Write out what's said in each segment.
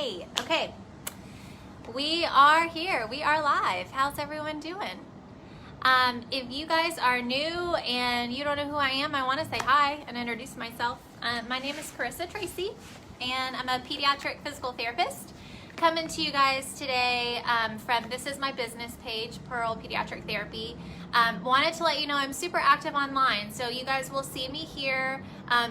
Hey, okay, we are here. We are live. How's everyone doing? If you guys are new and you don't know who I am, I want to say hi and introduce myself. My name is Carissa Tracy, and I'm a pediatric physical therapist. Coming to you guys today this is my business page, Pearl Pediatric Therapy. Wanted to let you know I'm super active online, so you guys will see me here.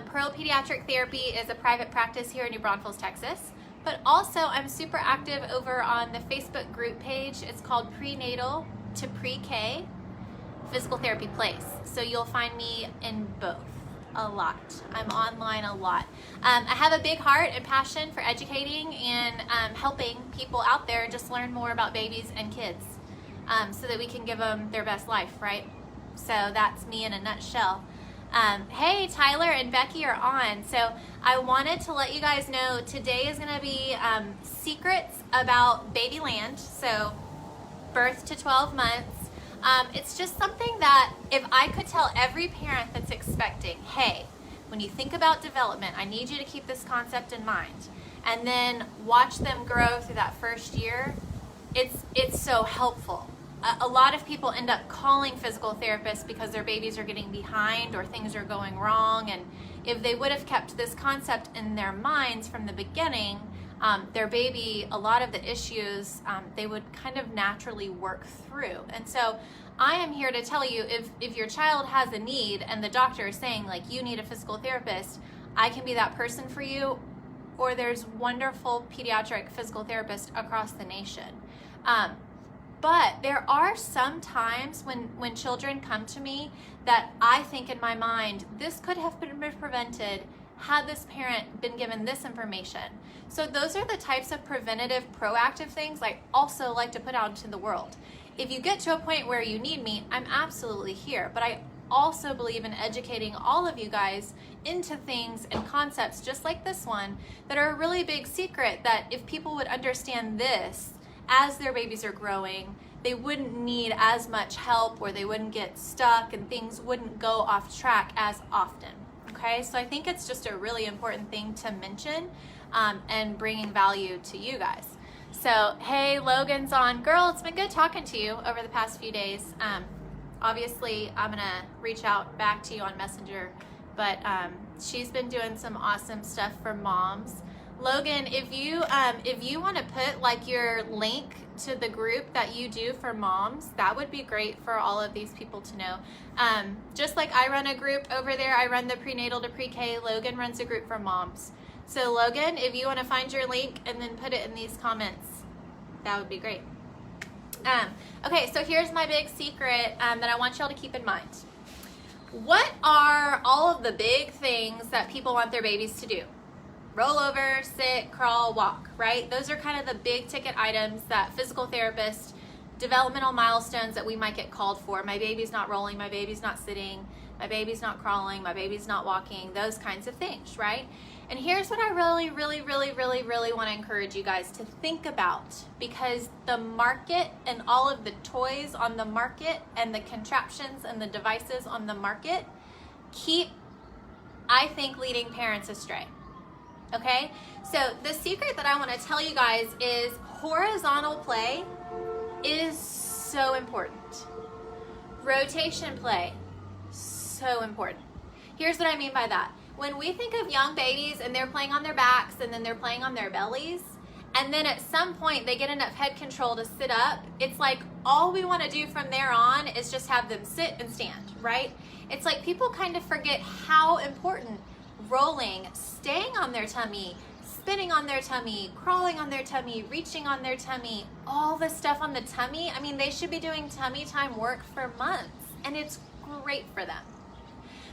Pearl Pediatric Therapy is a private practice here in New Braunfels, Texas. But also I'm super active over on the Facebook group page. It's called Prenatal to Pre-K Physical Therapy Place. So you'll find me in both a lot. I'm online a lot. I have a big heart and passion for educating and helping people out there just learn more about babies and kids so that we can give them their best life, right? So that's me in a nutshell. Hey, Tyler and Becky are on. So I wanted to let you guys know today is going to be secrets about Babyland. So birth to 12 months. It's just something that if I could tell every parent that's expecting, hey, when you think about development, I need you to keep this concept in mind, and then watch them grow through that first year, it's so helpful. A lot of people end up calling physical therapists because their babies are getting behind or things are going wrong, and if they would have kept this concept in their minds from the beginning, their baby, a lot of the issues, they would kind of naturally work through. And so I am here to tell you, if your child has a need and the doctor is saying like you need a physical therapist, I can be that person for you, or there's wonderful pediatric physical therapists across the nation. But there are some times when children come to me that I think in my mind, this could have been prevented had this parent been given this information. So those are the types of preventative, proactive things I also like to put out into the world. If you get to a point where you need me, I'm absolutely here. But I also believe in educating all of you guys into things and concepts just like this one that are a really big secret, that if people would understand this as their babies are growing, they wouldn't need as much help, or they wouldn't get stuck and things wouldn't go off track as often. Okay, so I think it's just a really important thing to mention and bringing value to you guys. So, hey, Logan's on. Girl, it's been good talking to you over the past few days. Obviously, I'm going to reach out back to you on Messenger, but she's been doing some awesome stuff for moms. Logan, if you want to put like your link to the group that you do for moms, that would be great for all of these people to know. Just like I run a group over there, I run the Prenatal to Pre-K, Logan runs a group for moms. So Logan, if you want to find your link and then put it in these comments, that would be great. Okay, so here's my big secret that I want y'all to keep in mind. What are all of the big things that people want their babies to do? Roll over, sit, crawl, walk, right? Those are kind of the big ticket items that physical therapists, developmental milestones that we might get called for. My baby's not rolling, my baby's not sitting, my baby's not crawling, my baby's not walking, those kinds of things, right? And here's what I really want to encourage you guys to think about, because the market and all of the toys on the market and the contraptions and the devices on the market keep, I think, leading parents astray. Okay, so the secret that I want to tell you guys is horizontal play is so important. Rotation play, so important. Here's what I mean by that. When we think of young babies and they're playing on their backs and then they're playing on their bellies, and then at some point they get enough head control to sit up, it's like all we want to do from there on is just have them sit and stand, right? It's like people kind of forget how important rolling, staying on their tummy, spinning on their tummy, crawling on their tummy, reaching on their tummy, all the stuff on the tummy. I mean, they should be doing tummy time work for months, and it's great for them.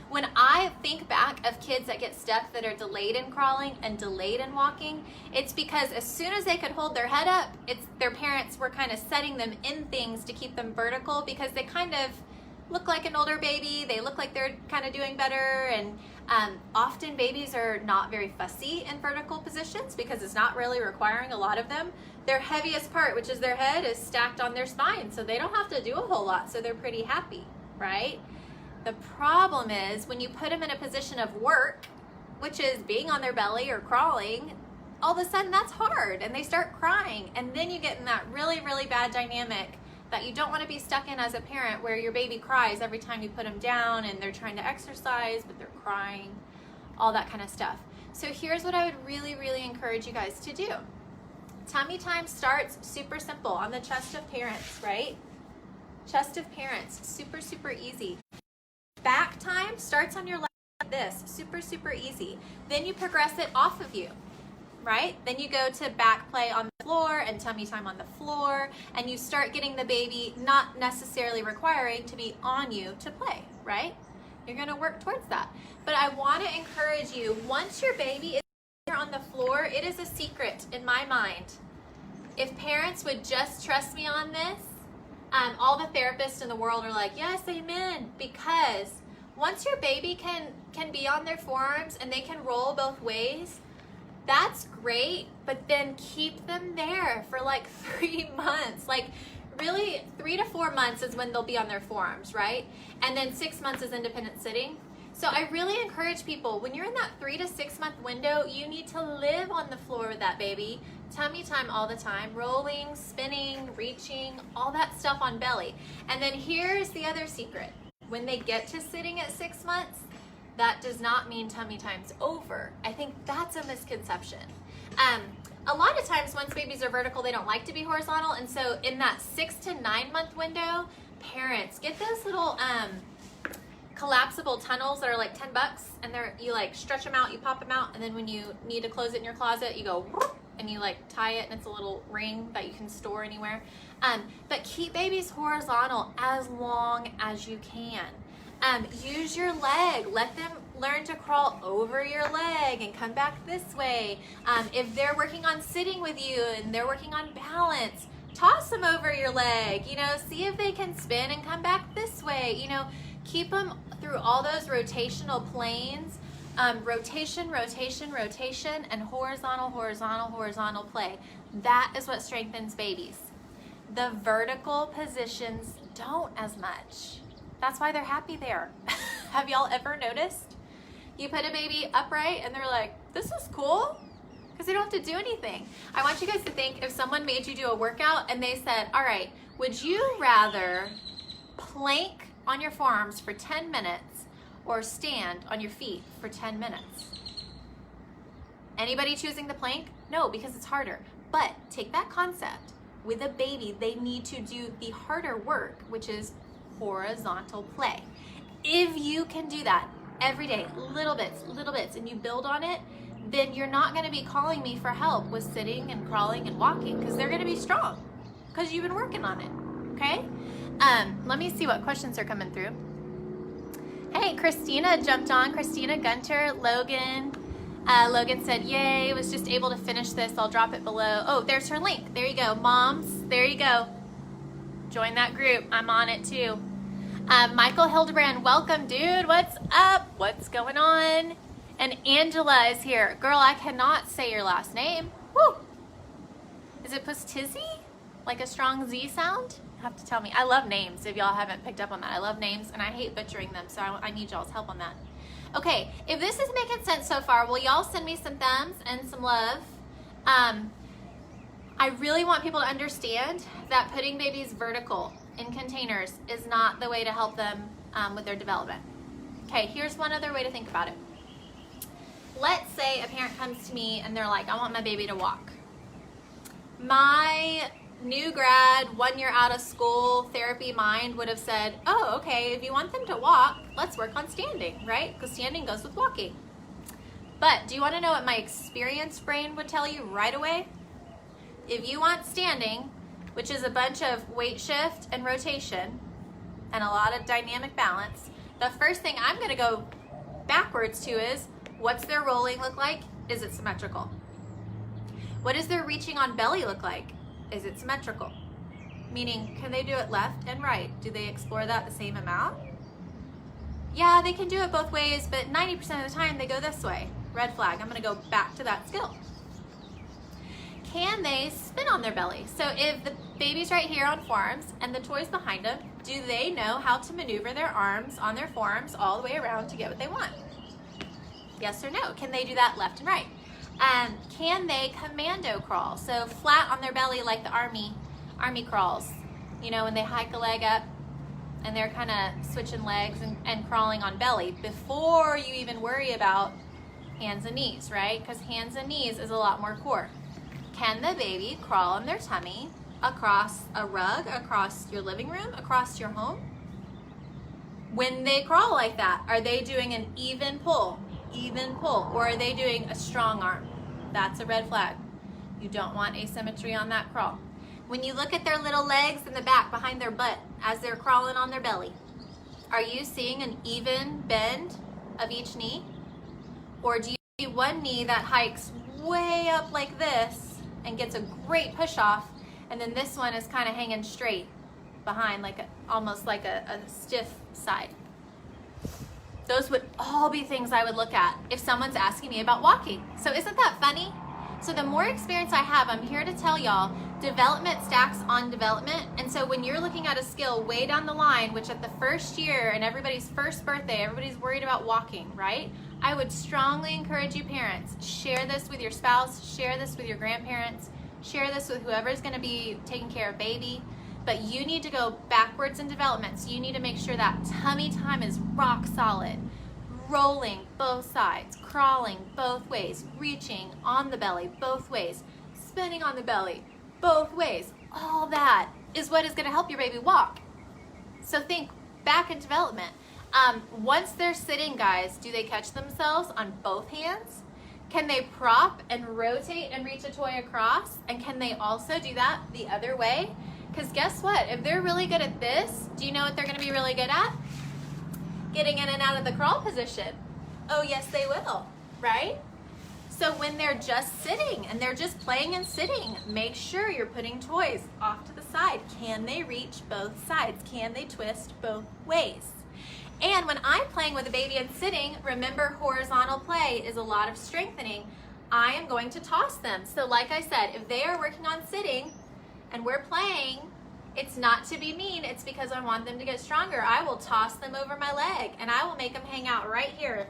When I think back of kids that get stuck that are delayed in crawling and delayed in walking, it's because as soon as they could hold their head up, their parents were kind of setting them in things to keep them vertical, because they kind of look like an older baby, they look like they're kind of doing better, and often babies are not very fussy in vertical positions because it's not really requiring a lot of them. Their heaviest part, which is their head, is stacked on their spine, so they don't have to do a whole lot, so they're pretty happy, right? The problem is when you put them in a position of work, which is being on their belly or crawling, all of a sudden that's hard and they start crying, and then you get in that really, really bad dynamic that you don't want to be stuck in as a parent, where your baby cries every time you put them down and they're trying to exercise but they're crying, all that kind of stuff. So here's what I would really, really encourage you guys to do. Tummy time starts super simple on the chest of parents, right? Chest of parents, super, super easy. Back time starts on your lap like this, super, super easy. Then you progress it off of you, right? Then you go to back play on the floor and tummy time on the floor, and you start getting the baby not necessarily requiring to be on you to play, right? You're gonna work towards that. But I wanna encourage you, once your baby is on the floor, it is a secret in my mind. If parents would just trust me on this, all the therapists in the world are like, yes, amen, because once your baby can be on their forearms and they can roll both ways, that's great, but then keep them there for like 3 months. Like really 3 to 4 months is when they'll be on their forearms, right? And then 6 months is independent sitting. So I really encourage people, when you're in that 3 to 6 month window, you need to live on the floor with that baby. Tummy time all the time, rolling, spinning, reaching, all that stuff on belly. And then here's the other secret. When they get to sitting at 6 months, that does not mean tummy time's over. I think that's a misconception. A lot of times once babies are vertical, they don't like to be horizontal. And so in that 6 to 9 month window, parents get those little collapsible tunnels that are like $10, and you like stretch them out, you pop them out, and then when you need to close it in your closet, you go whoop, and you like tie it, and it's a little ring that you can store anywhere. But keep babies horizontal as long as you can. Use your leg. Let them learn to crawl over your leg and come back this way. If they're working on sitting with you and they're working on balance, toss them over your leg. You know, see if they can spin and come back this way. You know, keep them through all those rotational planes. Rotation, rotation, rotation, and horizontal, horizontal, horizontal play. That is what strengthens babies. The vertical positions don't as much. That's why they're happy there. Have y'all ever noticed? You put a baby upright and they're like, this is cool, because they don't have to do anything. I want you guys to think, if someone made you do a workout and they said, all right, would you rather plank on your forearms for 10 minutes or stand on your feet for 10 minutes? Anybody choosing the plank? No, because it's harder. But take that concept. With a baby, they need to do the harder work, which is horizontal play. If you can do that every day, little bits, and you build on it, then you're not going to be calling me for help with sitting and crawling and walking, because they're going to be strong because you've been working on it. Okay? Let me see what questions are coming through. Hey, Christina jumped on. Christina Gunter, Logan. Logan said, yay, was just able to finish this. I'll drop it below. Oh, there's her link. There you go. Moms, there you go. Join that group. I'm on it too. Michael Hildebrand, welcome, dude. What's up? What's going on? And Angela is here. Girl, I cannot say your last name. Woo! Is it Pustizzi? Like a strong Z sound? You have to tell me. I love names, if y'all haven't picked up on that. I love names, and I hate butchering them, so I need y'all's help on that. Okay, if this is making sense so far, will y'all send me some thumbs and some love? I really want people to understand that putting babies vertical in containers is not the way to help them with their development. Okay, here's one other way to think about it. Let's say a parent comes to me and they're like, I want my baby to walk. My new grad, 1 year out of school, therapy mind would have said, oh, okay, if you want them to walk, let's work on standing, right? Because standing goes with walking. But do you want to know what my experienced brain would tell you right away? If you want standing, which is a bunch of weight shift and rotation and a lot of dynamic balance, the first thing I'm going to go backwards to is, what's their rolling look like? Is it symmetrical? What does their reaching on belly look like? Is it symmetrical? Meaning, can they do it left and right? Do they explore that the same amount? Yeah, they can do it both ways, but 90% of the time they go this way. Red flag. I'm going to go back to that skill. Can they spin on their belly? So if the baby's right here on forearms and the toy's behind them, do they know how to maneuver their arms on their forearms all the way around to get what they want? Yes or no? Can they do that left and right? Can they commando crawl? So flat on their belly like the army crawls. You know, when they hike a leg up and they're kind of switching legs and crawling on belly before you even worry about hands and knees, right? Because hands and knees is a lot more core. Can the baby crawl on their tummy across a rug, across your living room, across your home? When they crawl like that, are they doing an even pull, or are they doing a strong arm? That's a red flag. You don't want asymmetry on that crawl. When you look at their little legs in the back behind their butt as they're crawling on their belly, are you seeing an even bend of each knee? Or do you see one knee that hikes way up like this and gets a great push off, and then this one is kind of hanging straight behind, like almost like a stiff side? Those would all be things I would look at if someone's asking me about walking. So isn't that funny? So the more experience I have, I'm here to tell y'all, development stacks on development. And so when you're looking at a skill way down the line, which at the first year and everybody's first birthday, everybody's worried about walking, right? I would strongly encourage you parents, share this with your spouse, share this with your grandparents, share this with whoever's gonna be taking care of baby. But you need to go backwards in development. So you need to make sure that tummy time is rock solid. Rolling both sides, crawling both ways, reaching on the belly both ways, spinning on the belly both ways. All that is what is going to help your baby walk. So think back in development. Once they're sitting, guys, do they catch themselves on both hands? Can they prop and rotate and reach a toy across? And can they also do that the other way? Because guess what? If they're really good at this, do you know what they're going to be really good at? Getting in and out of the crawl position. Oh yes, they will, right? So when they're just sitting and they're just playing and sitting, make sure you're putting toys off to the side. Can they reach both sides? Can they twist both ways? And when I'm playing with a baby and sitting, remember horizontal play is a lot of strengthening. I am going to toss them. So like I said, if they are working on sitting and we're playing, it's not to be mean, it's because I want them to get stronger. I will toss them over my leg and I will make them hang out right here,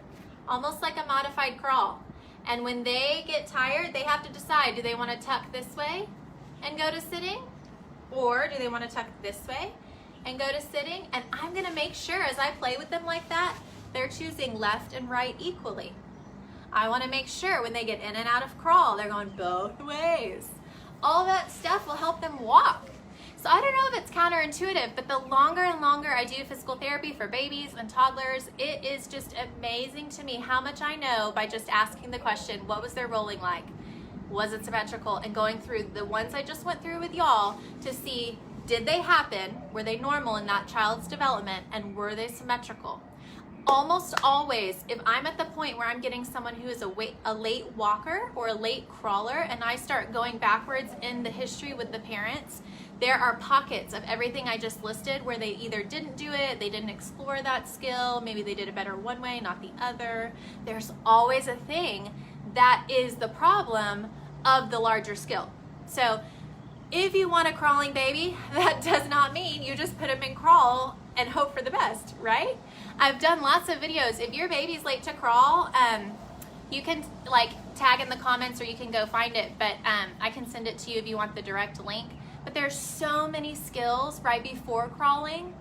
almost like a modified crawl. And when they get tired, they have to decide, do they want to tuck this way and go to sitting? Or do they want to tuck this way and go to sitting? And I'm gonna make sure as I play with them like that, they're choosing left and right equally. I wanna make sure when they get in and out of crawl, they're going both ways. All that stuff will help them walk. So I don't know if it's counterintuitive, but the longer and longer I do physical therapy for babies and toddlers, it is just amazing to me how much I know by just asking the question, what was their rolling like? Was it symmetrical? And going through the ones I just went through with y'all to see, did they happen? Were they normal in that child's development? And were they symmetrical? Almost always, if I'm at the point where I'm getting someone who is a late walker or a late crawler, and I start going backwards in the history with the parents, there are pockets of everything I just listed where they either didn't do it, they didn't explore that skill, maybe they did it better one way, not the other. There's always a thing that is the problem of the larger skill. So if you want a crawling baby, that does not mean you just put them in crawl and hope for the best, right? I've done lots of videos. If your baby's late to crawl, you can like tag in the comments or you can go find it, but I can send it to you if you want the direct link. But there's so many skills right before crawling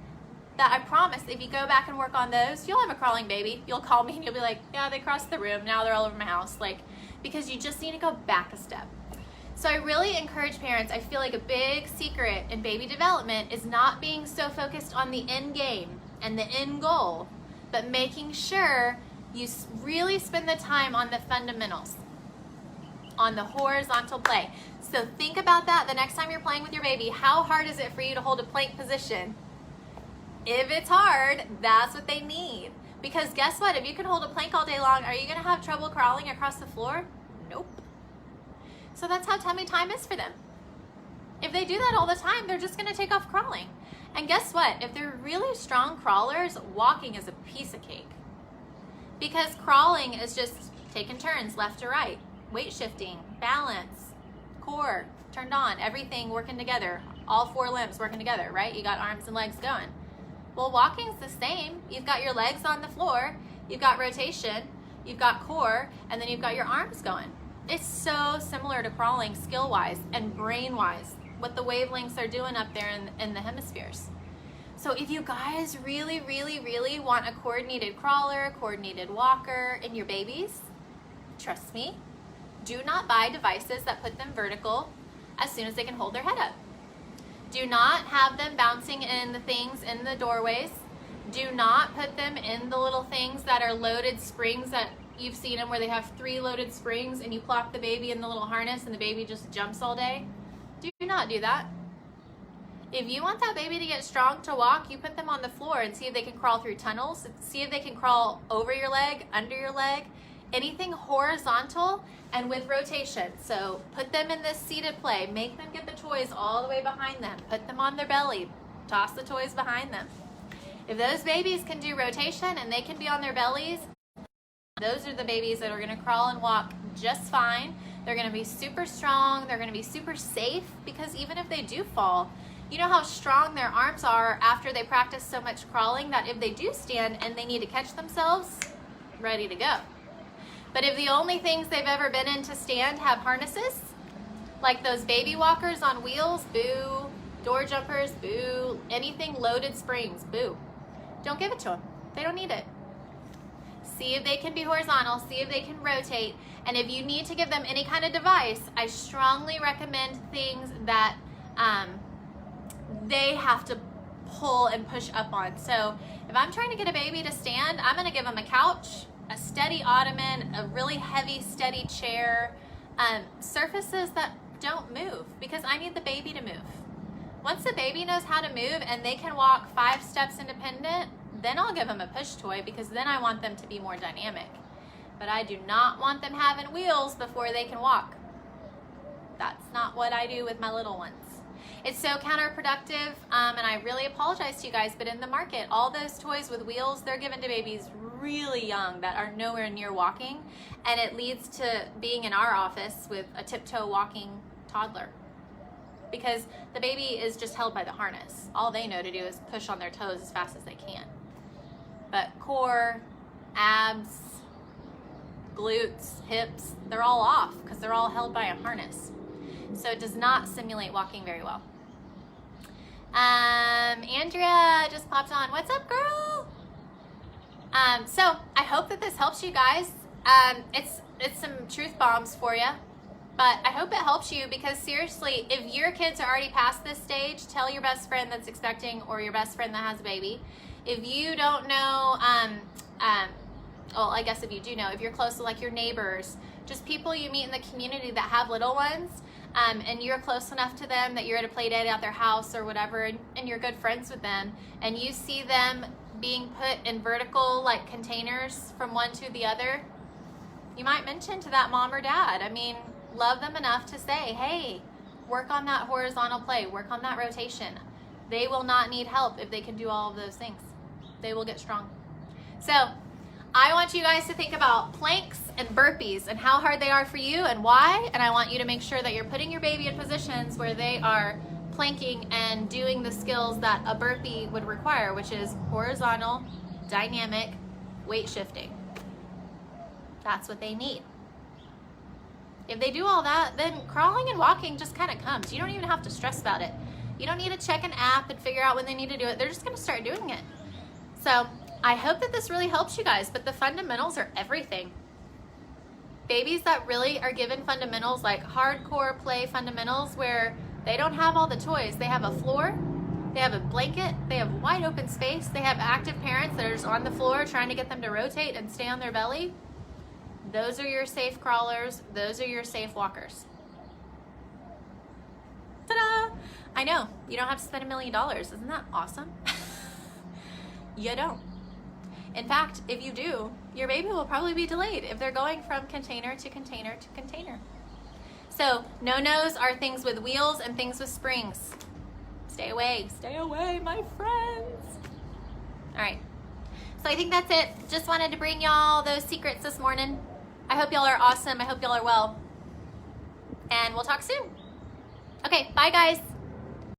that I promise if you go back and work on those, you'll have a crawling baby. You'll call me and you'll be like, yeah, they crossed the room, now they're all over my house. Like, because you just need to go back a step. So I really encourage parents, I feel like a big secret in baby development is not being so focused on the end game and the end goal, but making sure you really spend the time on the fundamentals, on the horizontal play. So think about that the next time you're playing with your baby. How hard is it for you to hold a plank position? If it's hard, that's what they need. Because guess what? If you can hold a plank all day long, are you gonna have trouble crawling across the floor? Nope. So that's how tummy time is for them. If they do that all the time, they're just gonna take off crawling. And guess what? If they're really strong crawlers, walking is a piece of cake. Because crawling is just taking turns left to right, weight shifting, balance, core turned on, everything working together, all four limbs working together, right? You got arms and legs going. Well, walking's the same. You've got your legs on the floor, you've got rotation, you've got core, and then you've got your arms going. It's so similar to crawling skill-wise and brain-wise, what the wavelengths are doing up there in the hemispheres. So if you guys really, really, really want a coordinated crawler, coordinated walker in your babies, trust me, do not buy devices that put them vertical as soon as they can hold their head up. Do not have them bouncing in the things in the doorways. Do not put them in the little things that are loaded springs that you've seen them where they have 3 loaded springs and you plop the baby in the little harness and the baby just jumps all day. Do not do that. If you want that baby to get strong to walk, you put them on the floor and see if they can crawl through tunnels, see if they can crawl over your leg, under your leg, anything horizontal and with rotation. So put them in this seated play, make them get the toys all the way behind them, put them on their belly, toss the toys behind them. If those babies can do rotation and they can be on their bellies, those are the babies that are going to crawl and walk just fine. They're going to be super strong. They're going to be super safe, because even if they do fall, you know how strong their arms are after they practice so much crawling that if they do stand and they need to catch themselves, ready to go. But if the only things they've ever been in to stand have harnesses, like those baby walkers on wheels, boo. Door jumpers, boo. Anything loaded springs, boo. Don't give it to them. They don't need it. See if they can be horizontal, see if they can rotate, and if you need to give them any kind of device, I strongly recommend things that they have to pull and push up on. So if I'm trying to get a baby to stand, I'm going to give them a couch, a steady ottoman, a really heavy steady chair, surfaces that don't move, because I need the baby to move. Once the baby knows how to move and they can walk 5 steps independent, then I'll give them a push toy, because then I want them to be more dynamic. But I do not want them having wheels before they can walk. That's not what I do with my little ones. It's so counterproductive, and I really apologize to you guys, but in the market, all those toys with wheels, they're given to babies really young that are nowhere near walking, and it leads to being in our office with a tiptoe walking toddler, because the baby is just held by the harness. All they know to do is push on their toes as fast as they can. But core, abs, glutes, hips, they're all off because they're all held by a harness. So it does not simulate walking very well. Andrea just popped on. What's up, girl? So I hope that this helps you guys. It's some truth bombs for you, but I hope it helps you, because seriously, if your kids are already past this stage, tell your best friend that's expecting or your best friend that has a baby. If you don't know, well, I guess if you do know, if you're close to like your neighbors, just people you meet in the community that have little ones, and you're close enough to them that you're at a play date at their house or whatever, and you're good friends with them, and you see them being put in vertical like containers from one to the other, you might mention to that mom or dad. I mean, love them enough to say, hey, work on that horizontal play, work on that rotation. They will not need help if they can do all of those things. They will get strong. So I want you guys to think about planks and burpees and how hard they are for you and why. And I want you to make sure that you're putting your baby in positions where they are planking and doing the skills that a burpee would require, which is horizontal, dynamic, weight shifting. That's what they need. If they do all that, then crawling and walking just kind of comes. You don't even have to stress about it. You don't need to check an app and figure out when they need to do it. They're just going to start doing it. So I hope that this really helps you guys, but the fundamentals are everything. Babies that really are given fundamentals, like hardcore play fundamentals, where they don't have all the toys. They have a floor, they have a blanket, they have wide open space, they have active parents that are just on the floor trying to get them to rotate and stay on their belly. Those are your safe crawlers. Those are your safe walkers. Ta-da! I know, you don't have to spend $1 million. Isn't that awesome? You don't. In fact, if you do, your baby will probably be delayed if they're going from container to container to container. So no-nos are things with wheels and things with springs. Stay away, my friends. All right, so I think that's it. Just wanted to bring y'all those secrets this morning. I hope y'all are awesome. I hope y'all are well. And we'll talk soon. Okay, bye guys.